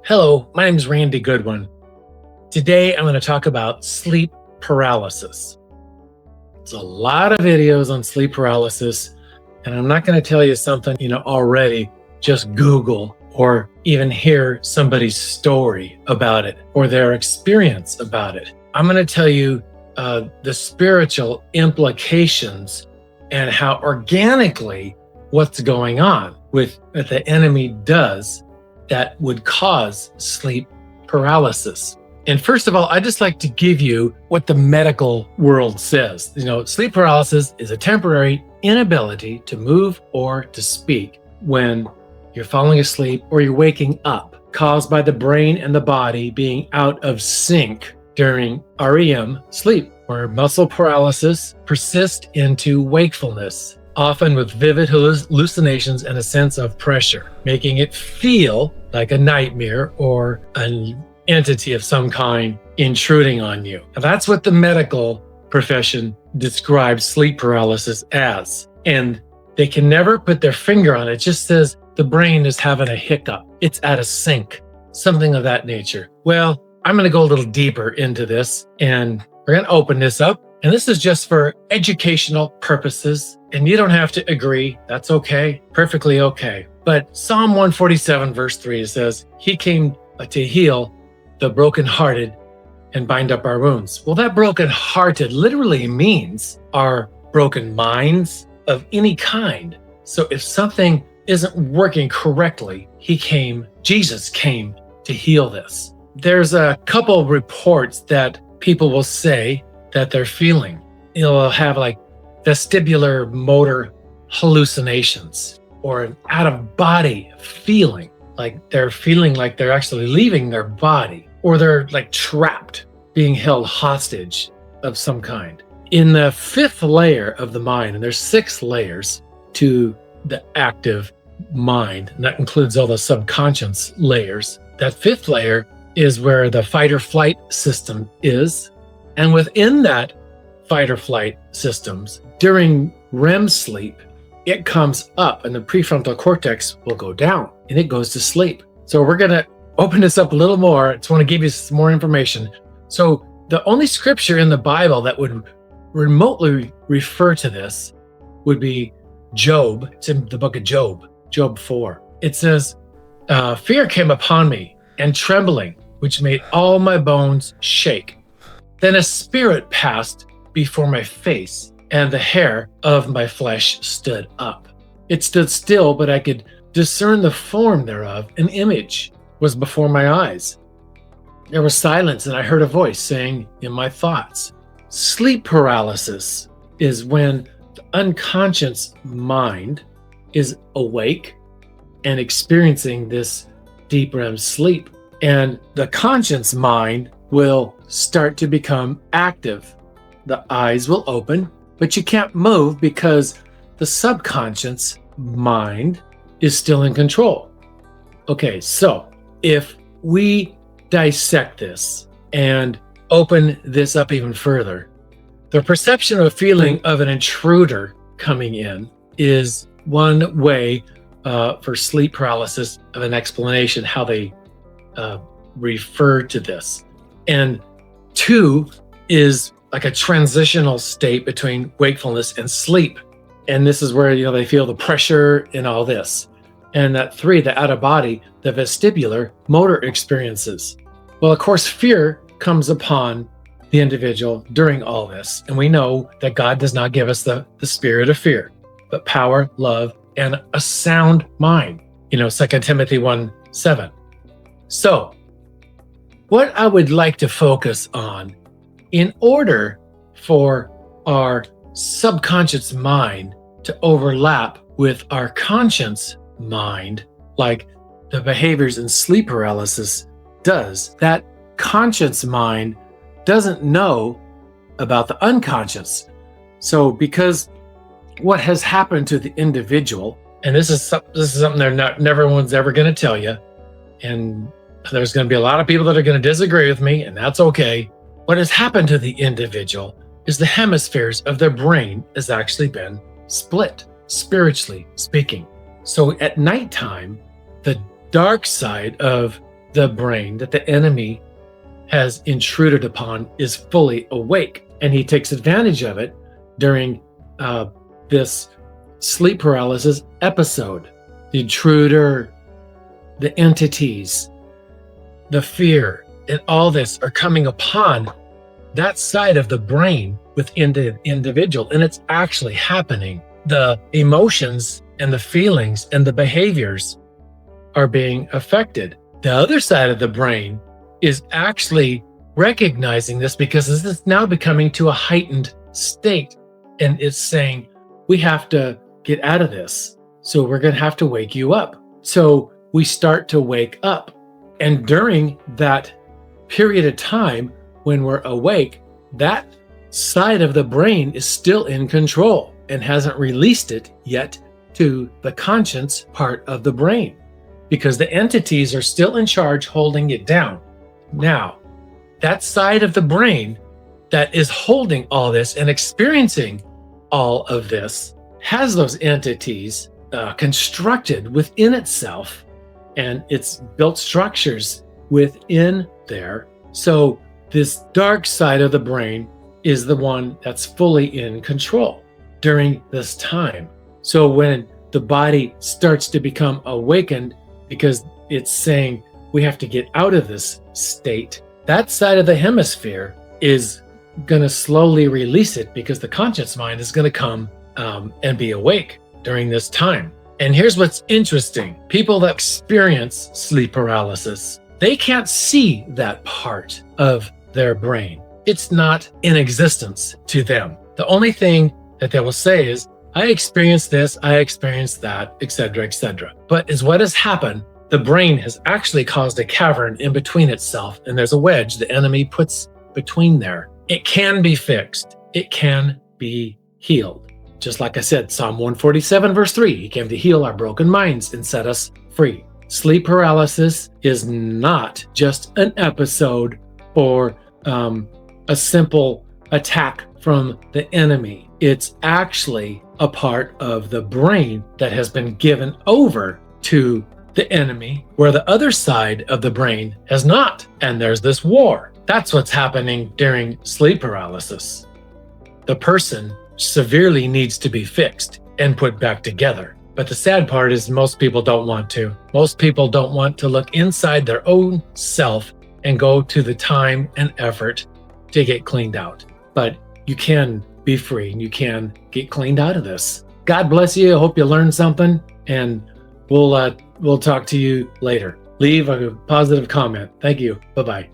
Hello, my name is Randy Goodwin. Today I'm going to talk about sleep paralysis. There's a lot of videos on sleep paralysis, and I'm not going to tell you something already. Just Google or even hear somebody's story about it or their experience about it. I'm going to tell you the spiritual implications and how organically what's going on with what the enemy does that would cause sleep paralysis. And first of all, I'd just like to give you what the medical world says. Sleep paralysis is a temporary inability to move or to speak when you're falling asleep or you're waking up, caused by the brain and the body being out of sync during REM sleep, where muscle paralysis persists into wakefulness, often with vivid hallucinations and a sense of pressure, making it feel like a nightmare or an entity of some kind intruding on you. Now, that's what the medical profession describes sleep paralysis as. And they can never put their finger on it. It just says the brain is having a hiccup. It's out of sync, something of that nature. Well, I'm going to go a little deeper into this, and we're going to open this up. And this is just for educational purposes. And you don't have to agree. That's okay. Perfectly okay. But Psalm 147 verse 3 says, He came to heal the brokenhearted and bind up our wounds. Well, that brokenhearted literally means our broken minds of any kind. So if something isn't working correctly, Jesus came to heal this. There's a couple reports that people will say that they're feeling. They'll have like vestibular motor hallucinations or an out-of-body feeling, like they're feeling like they're actually leaving their body, or they're like trapped, being held hostage of some kind. In the fifth layer of the mind, and there's 6 layers to the active mind, and that includes all the subconscious layers. That fifth layer is where the fight or flight system is. And within that fight or flight systems, during REM sleep, it comes up and the prefrontal cortex will go down and it goes to sleep. So we're going to open this up a little more. I just want to give you some more information. So the only scripture in the Bible that would remotely refer to this would be Job. It's in the book of Job, Job 4. It says, fear came upon me and trembling, which made all my bones shake. Then a spirit passed before my face, and the hair of my flesh stood up. It stood still, but I could discern the form thereof. An image was before my eyes. There was silence, and I heard a voice saying in my thoughts. Sleep paralysis is when the unconscious mind is awake and experiencing this deep REM sleep, and the conscious mind will start to become active. The eyes will open, but you can't move because the subconscious mind is still in control. Okay, so if we dissect this and open this up even further, the perception or feeling of an intruder coming in is one way for sleep paralysis of an explanation, how they refer to this. And 2 is like a transitional state between wakefulness and sleep. And this is where, they feel the pressure and all this. And that 3, the out of body, the vestibular motor experiences. Well, of course, fear comes upon the individual during all this. And we know that God does not give us the spirit of fear, but power, love, and a sound mind. 2 Timothy 1:7. So what I would like to focus on, in order for our subconscious mind to overlap with our conscious mind, like the behaviors in sleep paralysis does, that conscious mind doesn't know about the unconscious. So because what has happened to the individual, and this is something never one's ever going to tell you, and there's going to be a lot of people that are going to disagree with me, and that's okay. What has happened to the individual is the hemispheres of their brain has actually been split, spiritually speaking. So at nighttime, the dark side of the brain that the enemy has intruded upon is fully awake, and he takes advantage of it during this sleep paralysis episode. The intruder, the entities, the fear, and all this are coming upon that side of the brain within the individual, and it's actually happening. The emotions and the feelings and the behaviors are being affected. The other side of the brain is actually recognizing this because this is now becoming to a heightened state, and it's saying, we have to get out of this, so we're going to have to wake you up. So we start to wake up, and during that period of time when we're awake, that side of the brain is still in control and hasn't released it yet to the conscious part of the brain, because the entities are still in charge holding it down. Now, that side of the brain that is holding all this and experiencing all of this has those entities constructed within itself, and it's built structures within there. So this dark side of the brain is the one that's fully in control during this time. So when the body starts to become awakened, because it's saying we have to get out of this state, that side of the hemisphere is going to slowly release it, because the conscious mind is going to come and be awake during this time. And here's what's interesting. People that experience sleep paralysis, they can't see that part of their brain. It's not in existence to them. The only thing that they will say is, I experienced this, I experienced that, etc., etc. But is what has happened, the brain has actually caused a cavern in between itself, and there's a wedge the enemy puts between there. It can be fixed. It can be healed. Just like I said, Psalm 147 verse 3, he came to heal our broken minds and set us free. Sleep paralysis is not just an episode or a simple attack from the enemy. It's actually a part of the brain that has been given over to the enemy, where the other side of the brain has not. And there's this war. That's what's happening during sleep paralysis. The person severely needs to be fixed and put back together. But the sad part is most people don't want to. Most people don't want to look inside their own self and go to the time and effort to get cleaned out. But you can be free and you can get cleaned out of this. God bless you. I hope you learned something, and we'll talk to you later. Leave a positive comment. Thank you. Bye-bye.